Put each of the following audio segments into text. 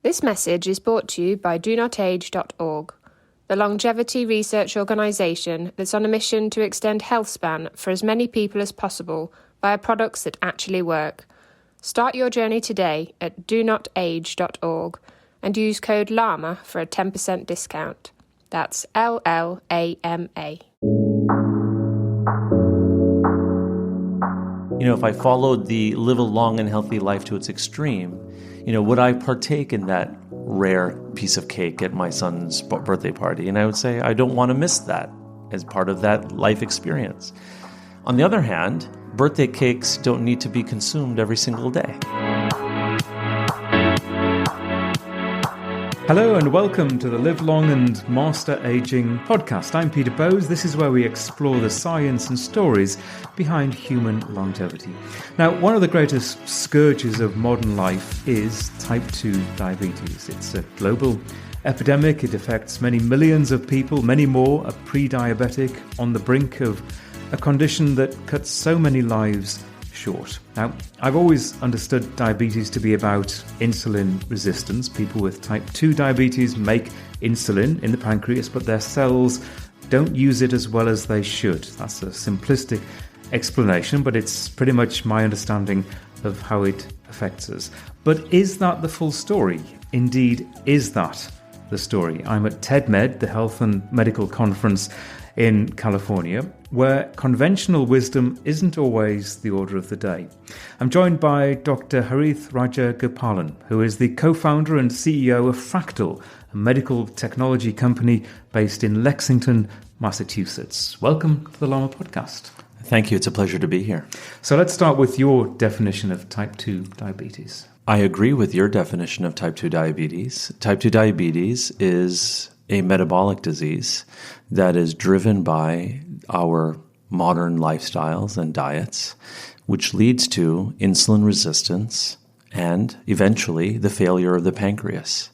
This message is brought to you by DoNotAge.org, the longevity research organisation that's on a mission to extend health span for as many people as possible via products that actually work. Start your journey today at DoNotAge.org and use code LLAMA for a 10% discount. That's LLAMA. If I followed the live a long and healthy life to its extreme, would I partake in that rare piece of cake at my son's birthday party? And I would say, I don't want to miss that as part of that life experience. On the other hand, birthday cakes don't need to be consumed every single day. Hello and welcome to the Live Long and Master Aging podcast. I'm Peter Bowes. This is where we explore the science and stories behind human longevity. Now, one of the greatest scourges of modern life is type 2 diabetes. It's a global epidemic. It affects many millions of people. Many more are pre-diabetic, on the brink of a condition that cuts so many lives short. Now, I've always understood diabetes to be about insulin resistance. People with type 2 diabetes make insulin in the pancreas, but their cells don't use it as well as they should. That's a simplistic explanation, but it's pretty much my understanding of how it affects us. But is that the full story? Indeed, is that the story? I'm at TEDMed, the Health and Medical Conference in California, where conventional wisdom isn't always the order of the day. I'm joined by Dr. Harith Rajagopalan, who is the co-founder and CEO of Fractal, a medical technology company based in Lexington, Massachusetts. Welcome to the LLAMA podcast. Thank you. It's a pleasure to be here. So let's start with your definition of type 2 diabetes. I agree with your definition of type 2 diabetes. Type 2 diabetes is a metabolic disease that is driven by our modern lifestyles and diets, which leads to insulin resistance and eventually the failure of the pancreas.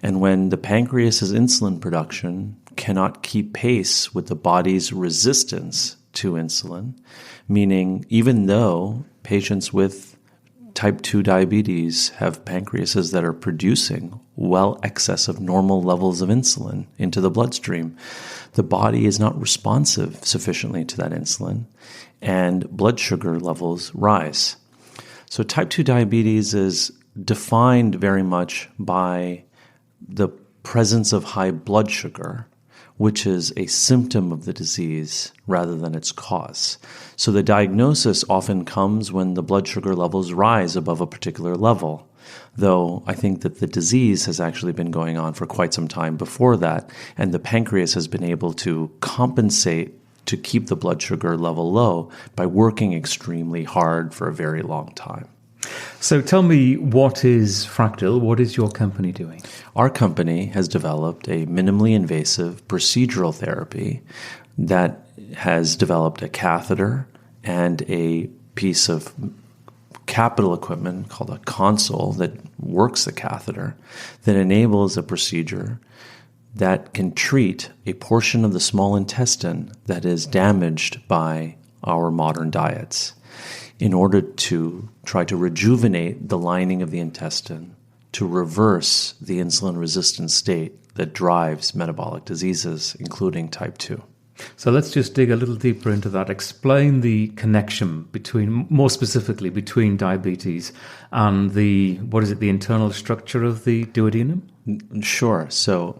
And when the pancreas's insulin production cannot keep pace with the body's resistance to insulin, meaning even though patients with type 2 diabetes have pancreases that are producing well excess of normal levels of insulin into the bloodstream, the body is not responsive sufficiently to that insulin, and blood sugar levels rise. So type 2 diabetes is defined very much by the presence of high blood sugar, which is a symptom of the disease rather than its cause. So the diagnosis often comes when the blood sugar levels rise above a particular level, though I think that the disease has actually been going on for quite some time before that, and the pancreas has been able to compensate to keep the blood sugar level low by working extremely hard for a very long time. So tell me, what is Fractal? What is your company doing? Our company has developed a minimally invasive procedural therapy that has developed a catheter and a piece of capital equipment called a console that works the catheter that enables a procedure that can treat a portion of the small intestine that is damaged by our modern diets, in order to try to rejuvenate the lining of the intestine to reverse the insulin-resistant state that drives metabolic diseases, including type 2. So let's just dig a little deeper into that. Explain the connection more specifically, between diabetes and the internal structure of the duodenum? Sure. So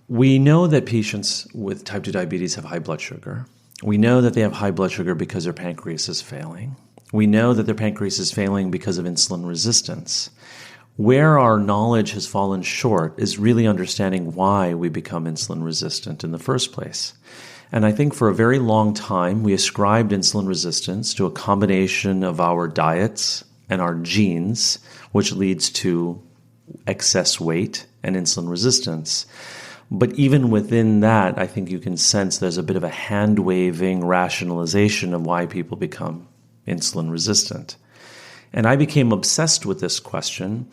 we know that patients with type 2 diabetes have high blood sugar. We know that they have high blood sugar because their pancreas is failing. We know that their pancreas is failing because of insulin resistance. Where our knowledge has fallen short is really understanding why we become insulin resistant in the first place. And I think for a very long time, we ascribed insulin resistance to a combination of our diets and our genes, which leads to excess weight and insulin resistance. But even within that, I think you can sense there's a bit of a hand-waving rationalization of why people become insulin resistant. And I became obsessed with this question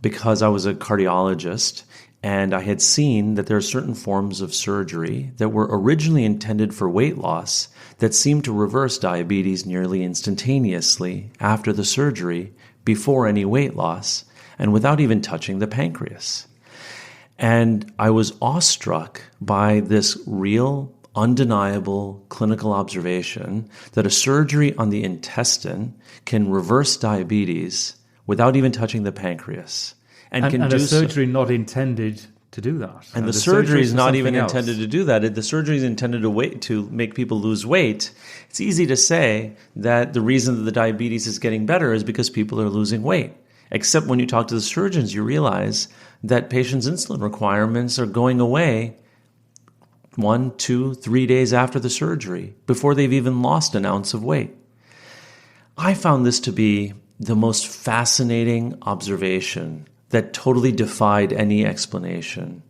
because I was a cardiologist and I had seen that there are certain forms of surgery that were originally intended for weight loss that seemed to reverse diabetes nearly instantaneously after the surgery before any weight loss. and without even touching the pancreas. And I was awestruck by this real, undeniable clinical observation that a surgery on the intestine can reverse diabetes without even touching the pancreas. And can do a surgery not intended to do that. And the surgery is not even else. intended to do that. The surgery is intended to make people lose weight. It's easy to say that the reason that the diabetes is getting better is because people are losing weight. Except when you talk to the surgeons, you realize that patients' insulin requirements are going away 1, 2, 3 days after the surgery, before they've even lost an ounce of weight. I found this to be the most fascinating observation that totally defied any explanation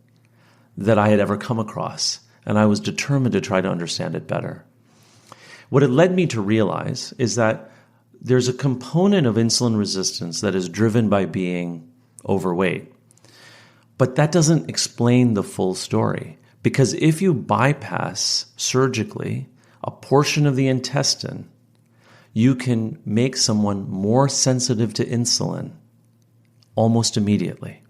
that I had ever come across, and I was determined to try to understand it better. What it led me to realize is that there's a component of insulin resistance that is driven by being overweight. But that doesn't explain the full story, because if you bypass surgically a portion of the intestine, you can make someone more sensitive to insulin almost immediately.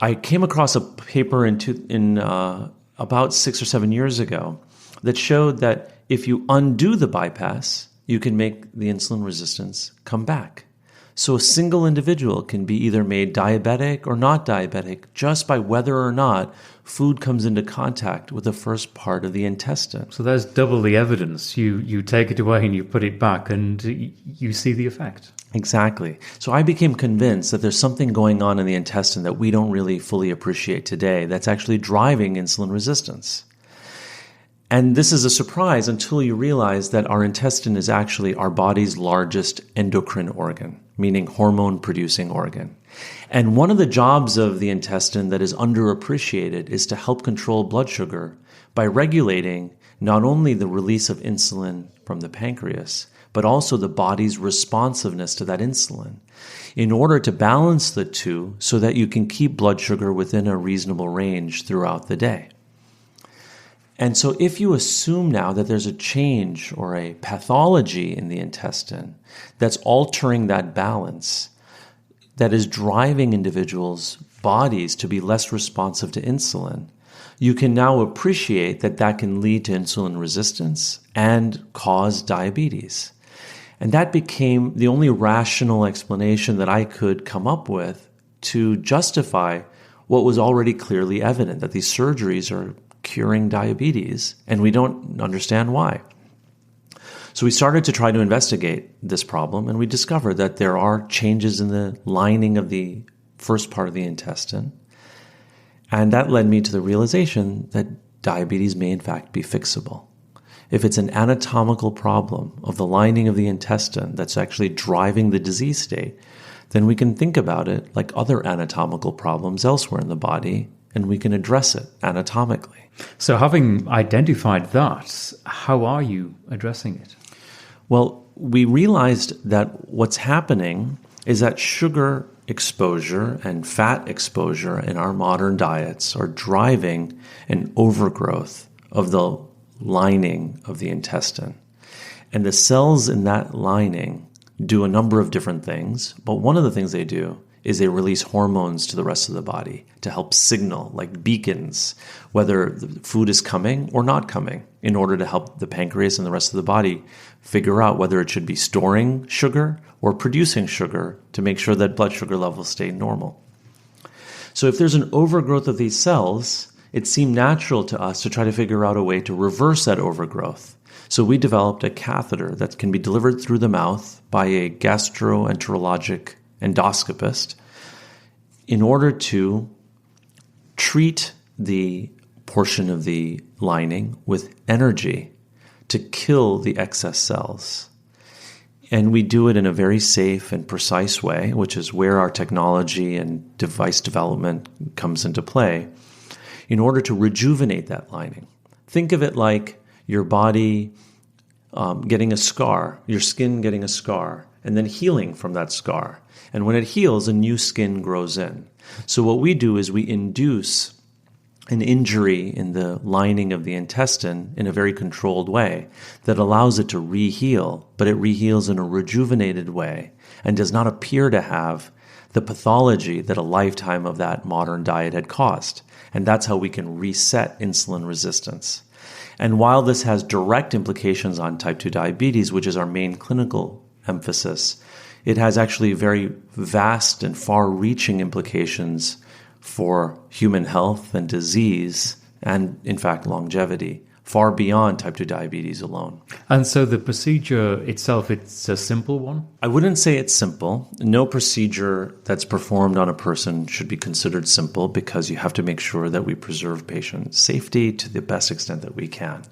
I came across a paper about 6 or 7 years ago that showed that if you undo the bypass, you can make the insulin resistance come back. So a single individual can be either made diabetic or not diabetic just by whether or not food comes into contact with the first part of the intestine. So there's double the evidence. You take it away and you put it back and you see the effect. Exactly. So I became convinced that there's something going on in the intestine that we don't really fully appreciate today that's actually driving insulin resistance. And this is a surprise until you realize that our intestine is actually our body's largest endocrine organ, meaning hormone-producing organ. And one of the jobs of the intestine that is underappreciated is to help control blood sugar by regulating not only the release of insulin from the pancreas, but also the body's responsiveness to that insulin in order to balance the two so that you can keep blood sugar within a reasonable range throughout the day. And so if you assume now that there's a change or a pathology in the intestine that's altering that balance, that is driving individuals' bodies to be less responsive to insulin, you can now appreciate that that can lead to insulin resistance and cause diabetes. And that became the only rational explanation that I could come up with to justify what was already clearly evident, that these surgeries are curing diabetes, and we don't understand why. So we started to try to investigate this problem, and we discovered that there are changes in the lining of the first part of the intestine. And that led me to the realization that diabetes may in fact be fixable. If it's an anatomical problem of the lining of the intestine that's actually driving the disease state, then we can think about it like other anatomical problems elsewhere in the body, and we can address it anatomically. So having identified that, how are you addressing it? Well, we realized that what's happening is that sugar exposure and fat exposure in our modern diets are driving an overgrowth of the lining of the intestine. And the cells in that lining do a number of different things, but one of the things they do is they release hormones to the rest of the body to help signal, like beacons, whether the food is coming or not coming, in order to help the pancreas and the rest of the body figure out whether it should be storing sugar or producing sugar to make sure that blood sugar levels stay normal. So if there's an overgrowth of these cells, it seemed natural to us to try to figure out a way to reverse that overgrowth. So we developed a catheter that can be delivered through the mouth by a gastroenterologic endoscopist in order to treat the portion of the lining with energy to kill the excess cells. And we do it in a very safe and precise way, which is where our technology and device development comes into play, in order to rejuvenate that lining. Think of it like your body getting a scar, your skin getting a scar, and then healing from that scar. And when it heals, a new skin grows in. So what we do is we induce an injury in the lining of the intestine in a very controlled way that allows it to re-heal, but it re-heals in a rejuvenated way. and does not appear to have the pathology that a lifetime of that modern diet had caused. And that's how we can reset insulin resistance. And while this has direct implications on type 2 diabetes, which is our main clinical emphasis, it has actually very vast and far-reaching implications for human health and disease and, in fact, longevity, far beyond type 2 diabetes alone. And so the procedure itself, it's a simple one? I wouldn't say it's simple. No procedure that's performed on a person should be considered simple because you have to make sure that we preserve patient safety to the best extent that we can.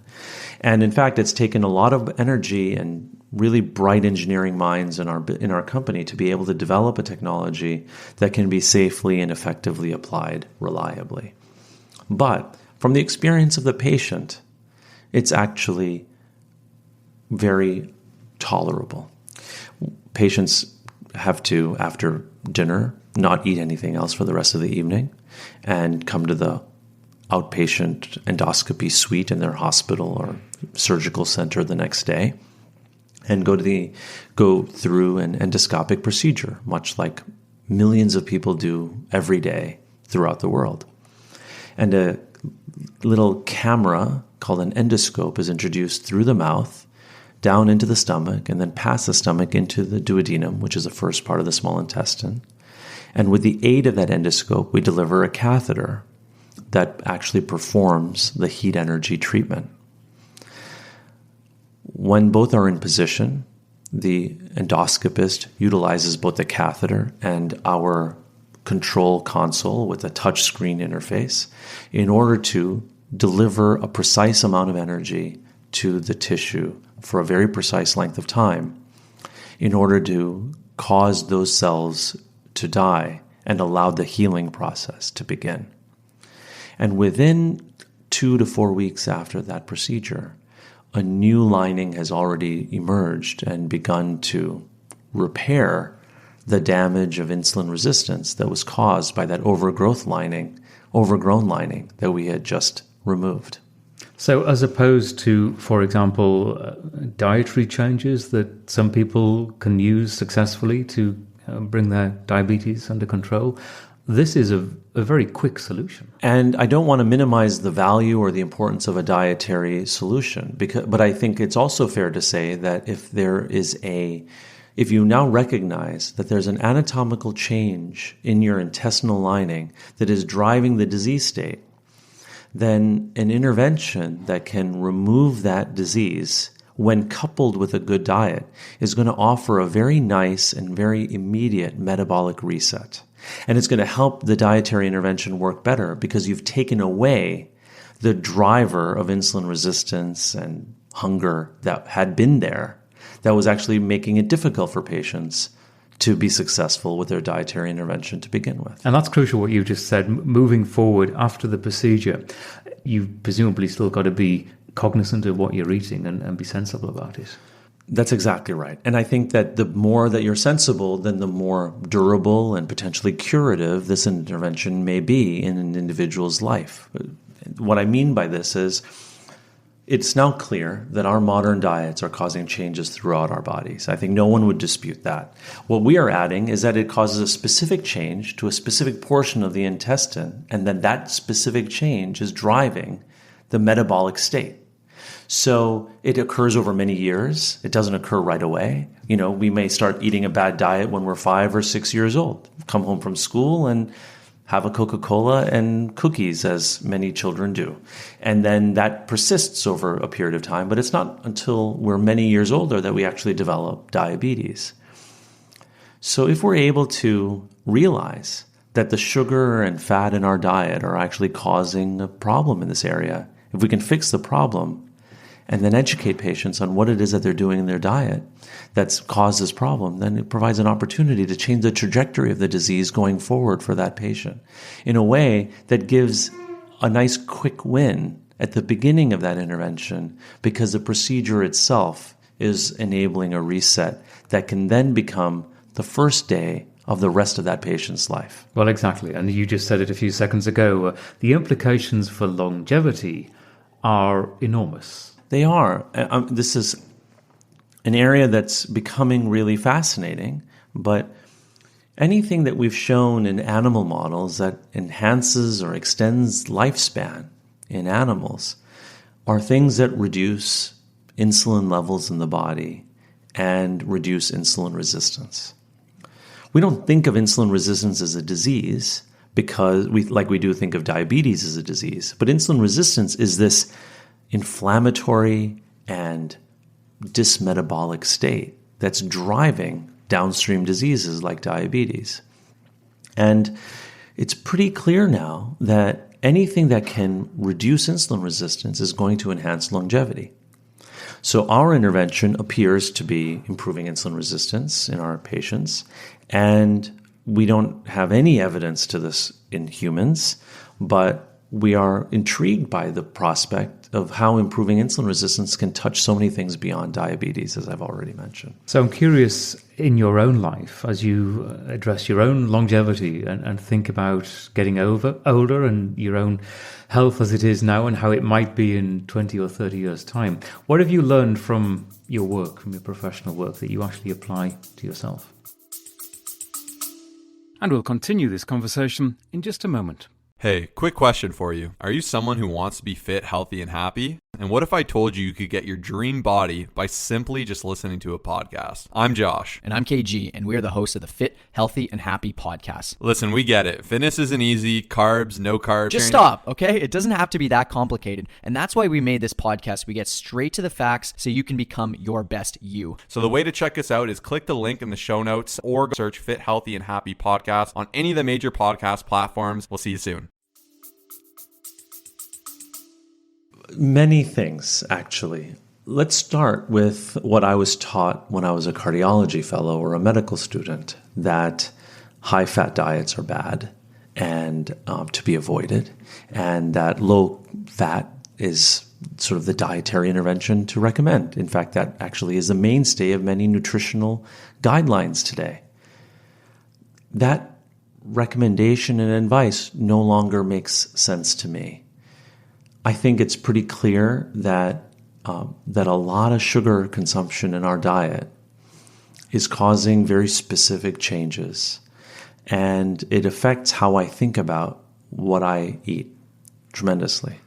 And in fact, it's taken a lot of energy and really bright engineering minds in our company to be able to develop a technology that can be safely and effectively applied reliably. But from the experience of the patient, it's actually very tolerable. Patients have to, after dinner, not eat anything else for the rest of the evening and come to the outpatient endoscopy suite in their hospital or surgical center the next day and go through an endoscopic procedure, much like millions of people do every day throughout the world. And a little camera called an endoscope is introduced through the mouth, down into the stomach, and then past the stomach into the duodenum, which is the first part of the small intestine. And with the aid of that endoscope, we deliver a catheter that actually performs the heat energy treatment. When both are in position, the endoscopist utilizes both the catheter and our control console with a touch screen interface in order to deliver a precise amount of energy to the tissue for a very precise length of time in order to cause those cells to die and allow the healing process to begin. And within 2 to 4 weeks after that procedure, a new lining has already emerged and begun to repair the damage of insulin resistance that was caused by that overgrown lining that we had just removed. So as opposed to, for example, dietary changes that some people can use successfully to bring their diabetes under control, this is a very quick solution. And I don't want to minimize the value or the importance of a dietary solution, but I think it's also fair to say that if you now recognize that there's an anatomical change in your intestinal lining that is driving the disease state, then an intervention that can remove that disease when coupled with a good diet is going to offer a very nice and very immediate metabolic reset. And it's going to help the dietary intervention work better because you've taken away the driver of insulin resistance and hunger that had been there that was actually making it difficult for patients to be successful with their dietary intervention to begin with. And that's crucial what you just said. Moving forward after the procedure, you've presumably still got to be cognizant of what you're eating and be sensible about it. That's exactly right. And I think that the more that you're sensible, then the more durable and potentially curative this intervention may be in an individual's life. What I mean by this is it's now clear that our modern diets are causing changes throughout our bodies. I think no one would dispute that. What we are adding is that it causes a specific change to a specific portion of the intestine, and then that specific change is driving the metabolic state. So it occurs over many years. It doesn't occur right away. We may start eating a bad diet when we're 5 or 6 years old, come home from school and have a Coca-Cola and cookies, as many children do. And then that persists over a period of time, but it's not until we're many years older that we actually develop diabetes. So if we're able to realize that the sugar and fat in our diet are actually causing a problem in this area, if we can fix the problem and then educate patients on what it is that they're doing in their diet that's caused this problem, then it provides an opportunity to change the trajectory of the disease going forward for that patient in a way that gives a nice quick win at the beginning of that intervention because the procedure itself is enabling a reset that can then become the first day of the rest of that patient's life. Well, exactly. And you just said it a few seconds ago. The implications for longevity are enormous. They are. This is an area that's becoming really fascinating But anything that we've shown in animal models that enhances or extends lifespan in animals are things that reduce insulin levels in the body and reduce insulin resistance. We don't think of insulin resistance as a disease because we do think of diabetes as a disease, but insulin resistance is this inflammatory and dysmetabolic state that's driving downstream diseases like diabetes. And it's pretty clear now that anything that can reduce insulin resistance is going to enhance longevity. So our intervention appears to be improving insulin resistance in our patients, and we don't have any evidence to this in humans, but we are intrigued by the prospect of how improving insulin resistance can touch so many things beyond diabetes, as I've already mentioned. So I'm curious, in your own life, as you address your own longevity and think about getting older and your own health as it is now and how it might be in 20 or 30 years' time, what have you learned from your work, from your professional work, that you actually apply to yourself? And we'll continue this conversation in just a moment. Hey, quick question for you. Are you someone who wants to be fit, healthy, and happy? And what if I told you you could get your dream body by simply just listening to a podcast? I'm Josh. And I'm KG, and we're the hosts of the Fit, Healthy, and Happy podcast. Listen, we get it. Fitness isn't easy. Carbs, no carbs. Just stop, okay? It doesn't have to be that complicated. And that's why we made this podcast. We get straight to the facts so you can become your best you. So the way to check us out is click the link in the show notes or search Fit, Healthy, and Happy podcast on any of the major podcast platforms. We'll see you soon. Many things, actually. Let's start with what I was taught when I was a cardiology fellow or a medical student, that high-fat diets are bad and to be avoided, and that low-fat is sort of the dietary intervention to recommend. In fact, that actually is the mainstay of many nutritional guidelines today. That recommendation and advice no longer makes sense to me. I think it's pretty clear that a lot of sugar consumption in our diet is causing very specific changes, and it affects how I think about what I eat tremendously.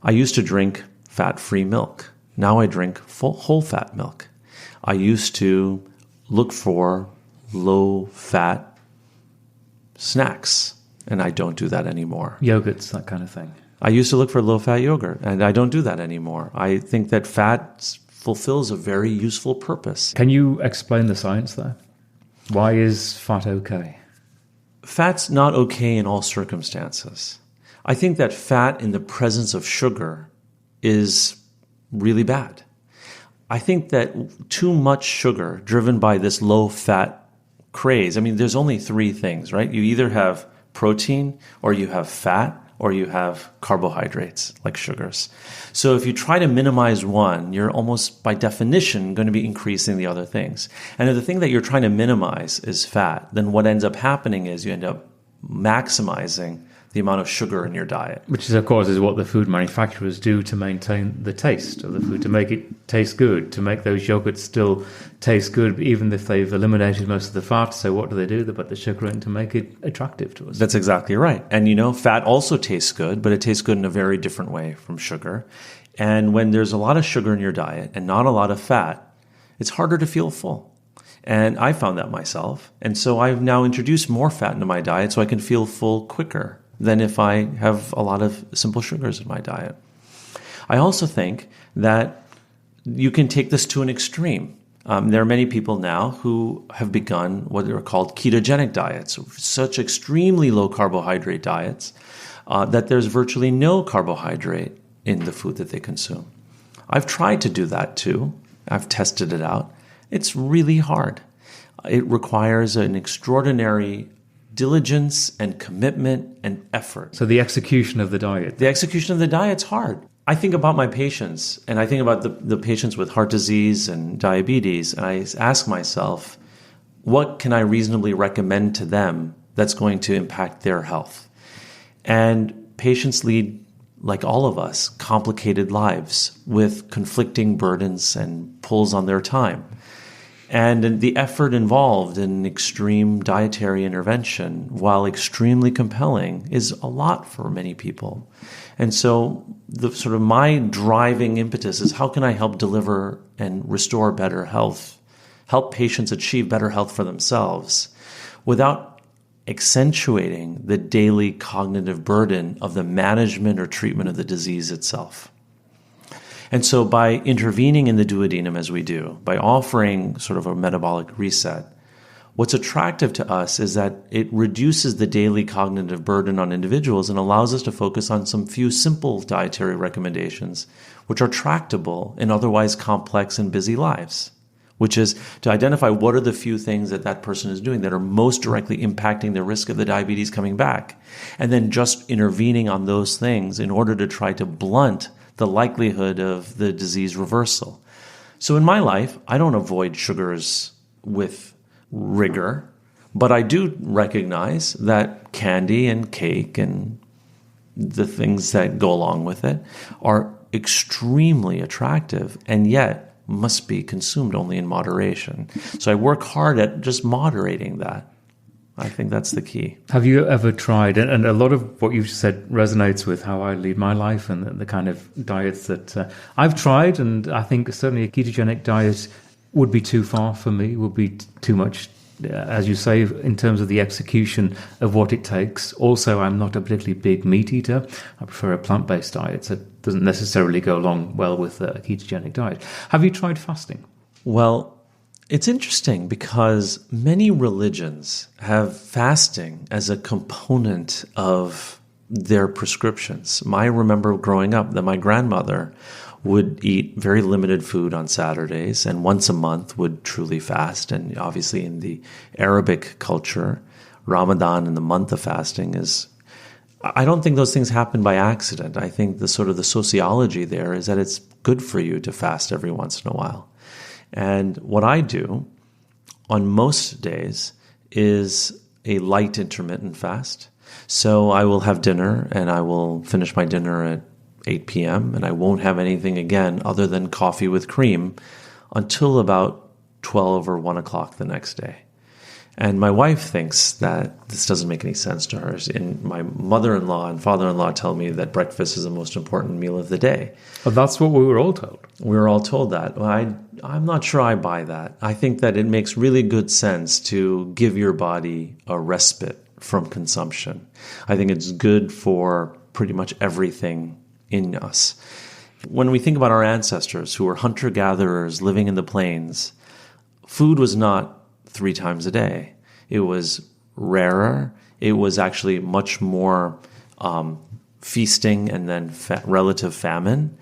I used to drink fat-free milk. Now I drink whole-fat milk. I used to look for low-fat snacks, and I don't do that anymore. Yogurts, that kind of thing. I used to look for low-fat yogurt, and I don't do that anymore. I think that fat fulfills a very useful purpose. Can you explain the science there? Why is fat okay? Fat's not okay in all circumstances. I think that fat in the presence of sugar is really bad. I think that too much sugar driven by this low-fat craze, I mean, there's only three things, right? You either have protein, or you have fat, or you have carbohydrates like sugars. So if you try to minimize one, you're almost by definition going to be increasing the other things. And if the thing that you're trying to minimize is fat, then what ends up happening is you end up maximizing the amount of sugar in your diet. Which is, of course, is what the food manufacturers do to maintain the taste of the food, to make it taste good, to make those yogurts still taste good, even if they've eliminated most of the fat. So what do? They put the sugar in to make it attractive to us. That's exactly right. And fat also tastes good, but it tastes good in a very different way from sugar. And when there's a lot of sugar in your diet and not a lot of fat, it's harder to feel full. And I found that myself. And so I've now introduced more fat into my diet so I can feel full quicker than if I have a lot of simple sugars in my diet. I also think that you can take this to an extreme. There are many people now who have begun what are called ketogenic diets, such extremely low carbohydrate diets that there's virtually no carbohydrate in the food that they consume. I've tried to do that too. I've tested it out. It's really hard. It requires an extraordinary diligence and commitment and effort. So the execution of the diet. The execution of the diet's hard. I think about my patients, and I think about the patients with heart disease and diabetes, and I ask myself, what can I reasonably recommend to them that's going to impact their health? And patients lead, like all of us, complicated lives with conflicting burdens and pulls on their time. And the effort involved in extreme dietary intervention, while extremely compelling, is a lot for many people. And so the sort of my driving impetus is, how can I help deliver and restore better health, help patients achieve better health for themselves without accentuating the daily cognitive burden of the management or treatment of the disease itself. And so by intervening in the duodenum as we do, by offering sort of a metabolic reset, what's attractive to us is that it reduces the daily cognitive burden on individuals and allows us to focus on some few simple dietary recommendations, which are tractable in otherwise complex and busy lives, which is to identify what are the few things that that person is doing that are most directly impacting the risk of the diabetes coming back, and then just intervening on those things in order to try to blunt the likelihood of the disease reversal. So in my life, I don't avoid sugars with rigor, but I do recognize that candy and cake and the things that go along with it are extremely attractive and yet must be consumed only in moderation. So I work hard at just moderating that. I think that's the key. Have you ever tried, and a lot of what you've said resonates with how I lead my life and the kind of diets that I've tried, and I think certainly a ketogenic diet would be too far for me, would be too much, as you say, in terms of the execution of what it takes. Also, I'm not a particularly big meat eater. I prefer a plant-based diet, so it doesn't necessarily go along well with a ketogenic diet. Have you tried fasting? Well, it's interesting because many religions have fasting as a component of their prescriptions. I remember growing up that my grandmother would eat very limited food on Saturdays and once a month would truly fast. And obviously in the Arabic culture, Ramadan and the month of fasting is, I don't think those things happen by accident. I think the sort of the sociology there is that it's good for you to fast every once in a while. And what I do on most days is a light intermittent fast. So I will have dinner and I will finish my dinner at 8 p.m. and I won't have anything again other than coffee with cream until about 12 or 1 o'clock the next day. And my wife thinks that this doesn't make any sense to her. And my mother-in-law and father-in-law tell me that breakfast is the most important meal of the day. Well, that's what we were all told. We were all told that. Well, I'm not sure I buy that. I think that it makes really good sense to give your body a respite from consumption. I think it's good for pretty much everything in us. When we think about our ancestors who were hunter-gatherers living in the plains, food was not 3 times a day. It was rarer. It was actually much more feasting and then relative famine.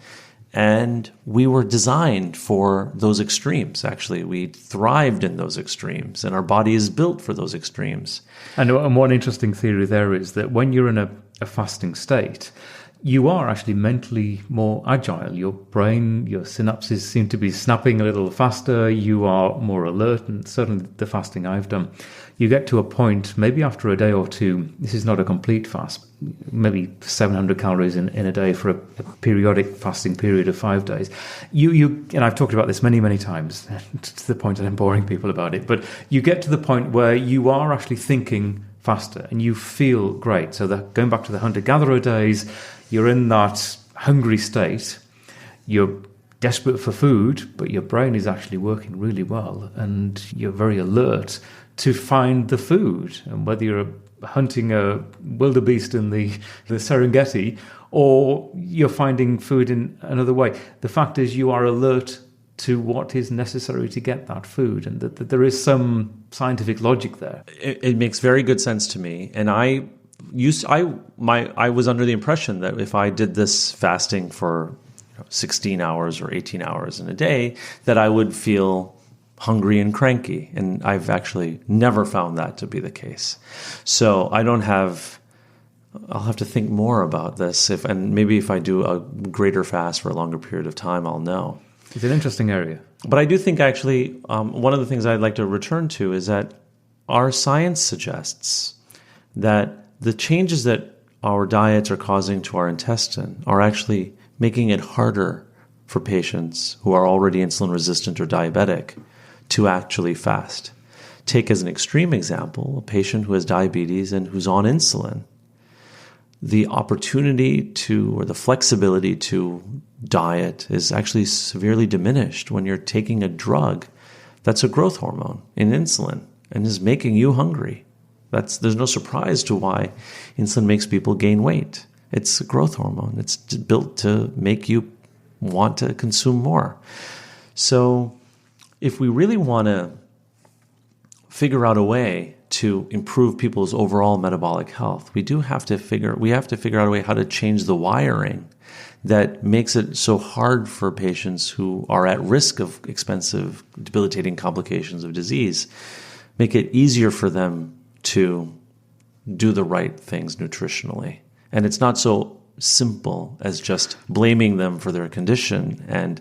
And we were designed for those extremes. Actually, we thrived in those extremes, and our body is built for those extremes. And one interesting theory there is that when you're in a fasting state, you are actually mentally more agile. Your brain, your synapses seem to be snapping a little faster. You are more alert, and certainly the fasting I've done, you get to a point, maybe after a day or two, this is not a complete fast, maybe 700 calories in a day for a periodic fasting period of 5 days. You and I've talked about this many, many times, to the point that I'm boring people about it, but you get to the point where you are actually thinking faster and you feel great. So going back to the hunter-gatherer days, you're in that hungry state, you're desperate for food, but your brain is actually working really well and you're very alert to find the food. And whether you're hunting a wildebeest in the Serengeti or you're finding food in another way, the fact is you are alert to what is necessary to get that food, and that there is some scientific logic there. It makes very good sense to me. And I was under the impression that if I did this fasting for 16 hours or 18 hours in a day, that I would feel hungry and cranky. And I've actually never found that to be the case. So I'll have to think more about this. And maybe if I do a greater fast for a longer period of time, I'll know. It's an interesting area. But I do think actually one of the things I'd like to return to is that our science suggests that the changes that our diets are causing to our intestine are actually making it harder for patients who are already insulin resistant or diabetic to actually fast. Take as an extreme example a patient who has diabetes and who's on insulin. The opportunity to, or the flexibility to diet is actually severely diminished when you're taking a drug that's a growth hormone in insulin and is making you hungry. There's no surprise to why insulin makes people gain weight. It's a growth hormone. It's built to make you want to consume more. So if we really want to figure out a way to improve people's overall metabolic health, we have to figure out a way how to change the wiring that makes it so hard for patients who are at risk of expensive, debilitating complications of disease, make it easier for them to do the right things nutritionally. And it's not so simple as just blaming them for their condition and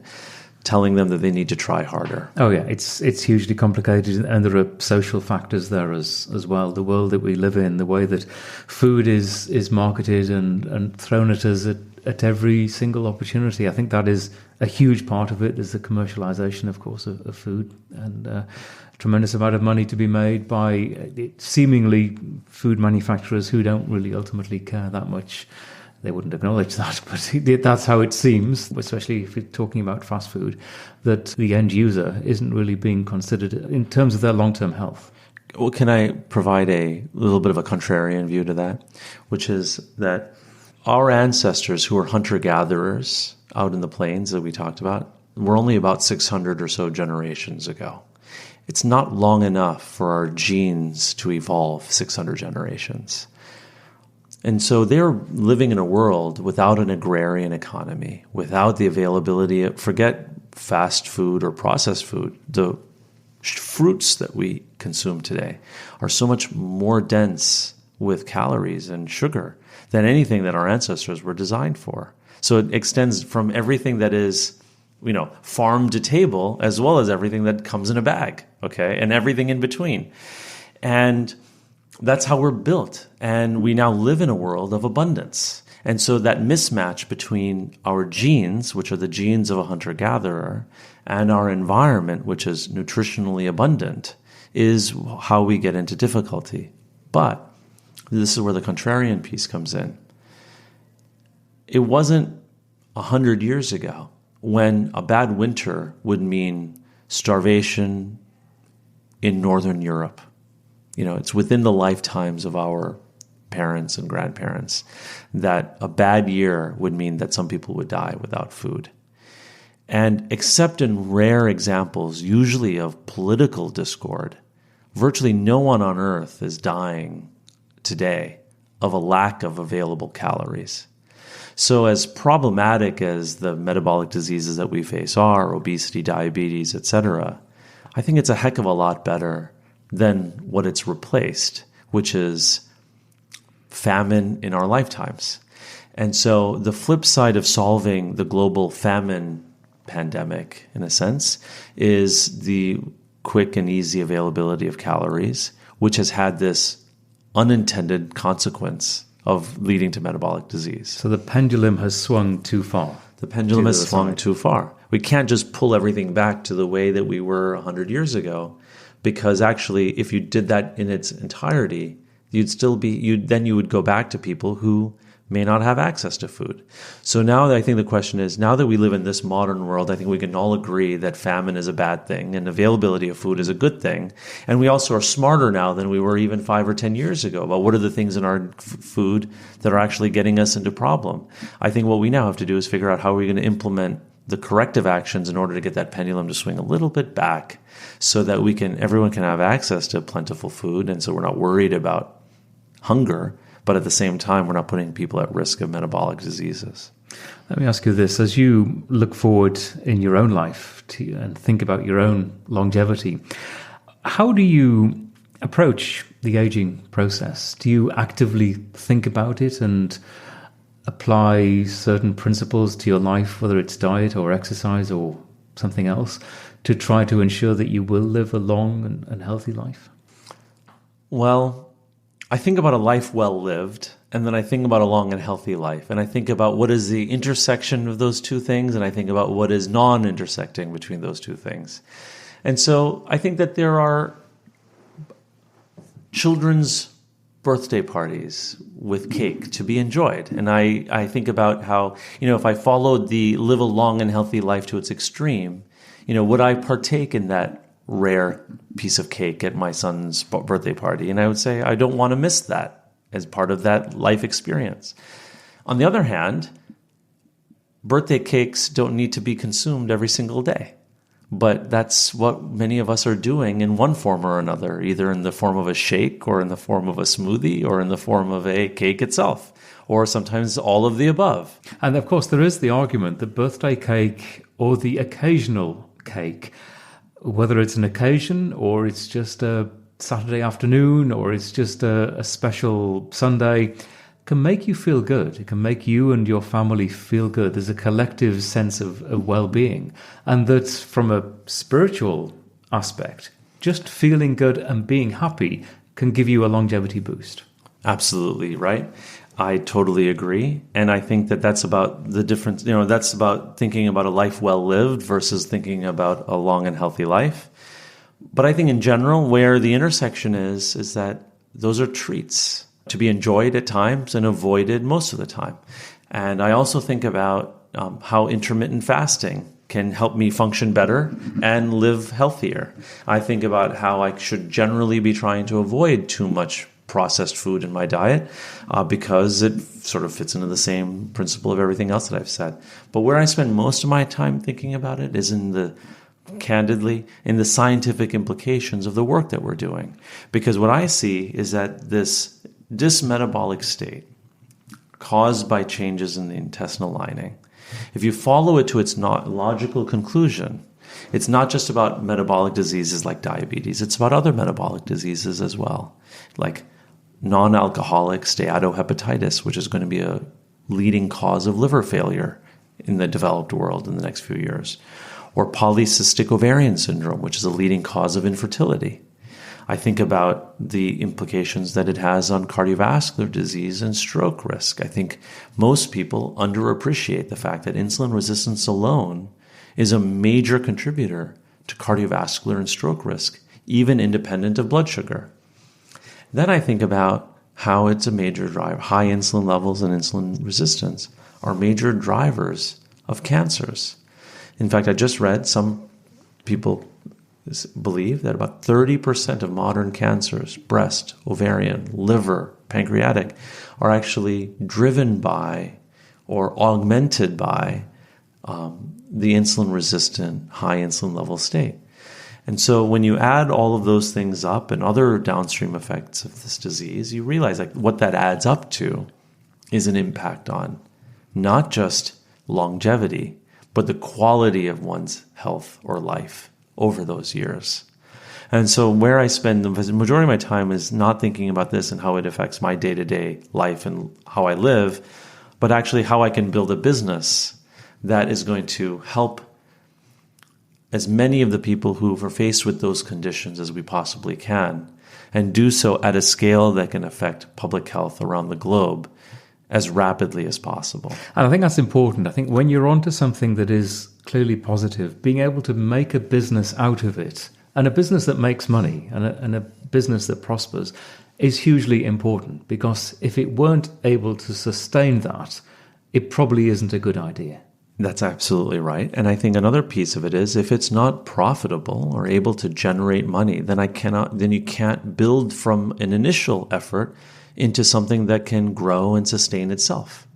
telling them that they need to try harder. Oh yeah, it's hugely complicated, and there are social factors there as well. The world that we live in, the way that food is marketed and thrown at us at every single opportunity. I think that is a huge part of it, is the commercialization, of course, of food, and a tremendous amount of money to be made by seemingly food manufacturers who don't really ultimately care that much. They wouldn't acknowledge that, but that's how it seems, especially if you're talking about fast food, that the end user isn't really being considered in terms of their long-term health. Well, can I provide a little bit of a contrarian view to that, which is that our ancestors who were hunter-gatherers out in the plains that we talked about were only about 600 or so generations ago. It's not long enough for our genes to evolve 600 generations. And so they're living in a world without an agrarian economy, without the availability of, forget fast food or processed food, the fruits that we consume today are so much more dense with calories and sugar than anything that our ancestors were designed for. So it extends from everything that is, farm to table, as well as everything that comes in a bag, okay, and everything in between. And that's how we're built. And we now live in a world of abundance. And so that mismatch between our genes, which are the genes of a hunter-gatherer, and our environment, which is nutritionally abundant, is how we get into difficulty. But this is where the contrarian piece comes in. It wasn't 100 years ago when a bad winter would mean starvation in Northern Europe. It's within the lifetimes of our parents and grandparents that a bad year would mean that some people would die without food. And except in rare examples, usually of political discord, virtually no one on earth is dying today of a lack of available calories. So as problematic as the metabolic diseases that we face are, obesity, diabetes, etc., I think it's a heck of a lot better than what it's replaced, which is famine in our lifetimes. And so the flip side of solving the global famine pandemic, in a sense, is the quick and easy availability of calories, which has had this unintended consequence of leading to metabolic disease. So the pendulum has swung too far. The pendulum has swung too far. We can't just pull everything back to the way that we were 100 years ago, because actually, if you did that in its entirety, then you would go back to people who may not have access to food. So now I think the question is, now that we live in this modern world, I think we can all agree that famine is a bad thing and availability of food is a good thing. And we also are smarter now than we were even 5 or 10 years ago about what are the things in our food that are actually getting us into problem. I think what we now have to do is figure out how we're going to implement the corrective actions in order to get that pendulum to swing a little bit back so that everyone can have access to plentiful food, and so we're not worried about hunger, but at the same time we're not putting people at risk of metabolic diseases. Let me ask you this. As you look forward in your own life and think about your own longevity, how do you approach the aging process? Do you actively think about it and apply certain principles to your life, whether it's diet or exercise or something else, to try to ensure that you will live a long and healthy life? Well, I think about a life well lived, and then I think about a long and healthy life. And I think about what is the intersection of those two things, and I think about what is non-intersecting between those two things. And so I think that there are children's birthday parties with cake to be enjoyed. And I think about how, if I followed the live a long and healthy life to its extreme, would I partake in that rare piece of cake at my son's birthday party? And I would say, I don't want to miss that as part of that life experience. On the other hand, birthday cakes don't need to be consumed every single day. But that's what many of us are doing in one form or another, either in the form of a shake or in the form of a smoothie or in the form of a cake itself, or sometimes all of the above. And of course, there is the argument that birthday cake or the occasional cake, whether it's an occasion or it's just a Saturday afternoon or it's just a special Sunday, can make you feel good. It can make you and your family feel good. There's a collective sense of well-being. And that from a spiritual aspect, just feeling good and being happy can give you a longevity boost. Absolutely right. I totally agree. And I think that that's about the difference. That's about thinking about a life well lived versus thinking about a long and healthy life. But I think in general, where the intersection is that those are treats to be enjoyed at times and avoided most of the time. And I also think about how intermittent fasting can help me function better and live healthier. I think about how I should generally be trying to avoid too much processed food in my diet because it sort of fits into the same principle of everything else that I've said. But where I spend most of my time thinking about it is candidly, in the scientific implications of the work that we're doing. Because what I see is that this dysmetabolic state caused by changes in the intestinal lining, if you follow it to its logical conclusion, it's not just about metabolic diseases like diabetes, it's about other metabolic diseases as well, like non-alcoholic steatohepatitis, which is going to be a leading cause of liver failure in the developed world in the next few years, or polycystic ovarian syndrome, which is a leading cause of infertility. I think about the implications that it has on cardiovascular disease and stroke risk. I think most people underappreciate the fact that insulin resistance alone is a major contributor to cardiovascular and stroke risk, even independent of blood sugar. Then I think about how it's a major driver. High insulin levels and insulin resistance are major drivers of cancers. In fact, I just read some people believe that about 30% of modern cancers, breast, ovarian, liver, pancreatic, are actually driven by or augmented by the insulin-resistant, high insulin level state. And so when you add all of those things up and other downstream effects of this disease, you realize what that adds up to is an impact on not just longevity, but the quality of one's health or life over those years. And so where I spend the majority of my time is not thinking about this and how it affects my day-to-day life and how I live, but actually how I can build a business that is going to help as many of the people who are faced with those conditions as we possibly can, and do so at a scale that can affect public health around the globe as rapidly as possible. And I think that's important. I think when you're onto something that is clearly positive, being able to make a business out of it, and a business that makes money, and a business that prospers, is hugely important, because if it weren't able to sustain that, it probably isn't a good idea. That's absolutely right. And I think another piece of it is if it's not profitable or able to generate money, then you can't build from an initial effort into something that can grow and sustain itself.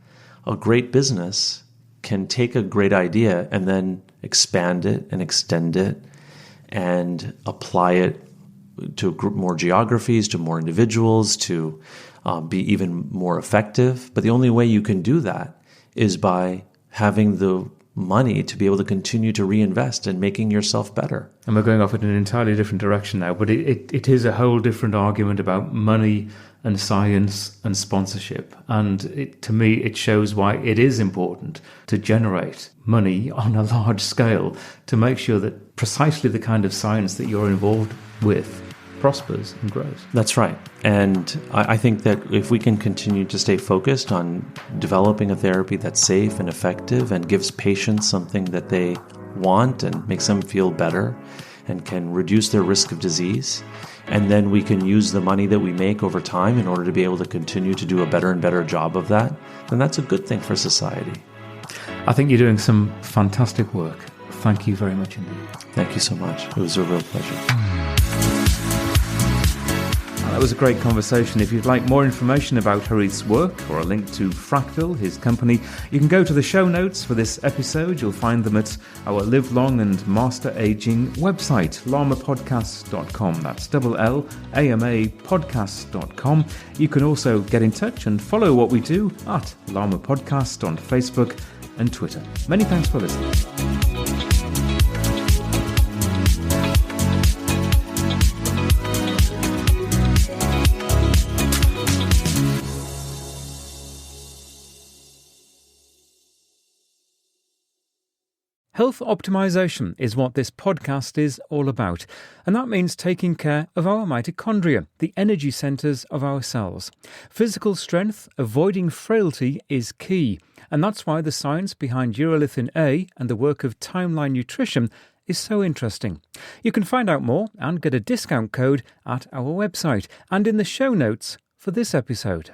A great business can take a great idea and then expand it and extend it and apply it to more geographies, to more individuals, to be even more effective. But the only way you can do that is by having the money to be able to continue to reinvest and making yourself better. And we're going off in an entirely different direction now, but it is a whole different argument about money and science and sponsorship. And to me, it shows why it is important to generate money on a large scale to make sure that precisely the kind of science that you're involved with prospers and grows. That's right. And I think that if we can continue to stay focused on developing a therapy that's safe and effective and gives patients something that they want and makes them feel better and can reduce their risk of disease, and then we can use the money that we make over time in order to be able to continue to do a better and better job of that, then that's a good thing for society. I think you're doing some fantastic work. Thank you very much indeed. Thank you so much. It was a real pleasure. That was a great conversation. If you'd like more information about Harith's work or a link to Fractal, his company, you can go to the show notes for this episode. You'll find them at our Live Long and Master Aging website, lamapodcasts.com. That's LLAMA podcasts.com. You can also get in touch and follow what we do at Lama Podcast on Facebook and Twitter. Many thanks for listening. Health optimization is what this podcast is all about, and that means taking care of our mitochondria, the energy centers of our cells. Physical strength, avoiding frailty is key, and that's why the science behind urolithin A and the work of Timeline Nutrition is so interesting. You can find out more and get a discount code at our website and in the show notes for this episode.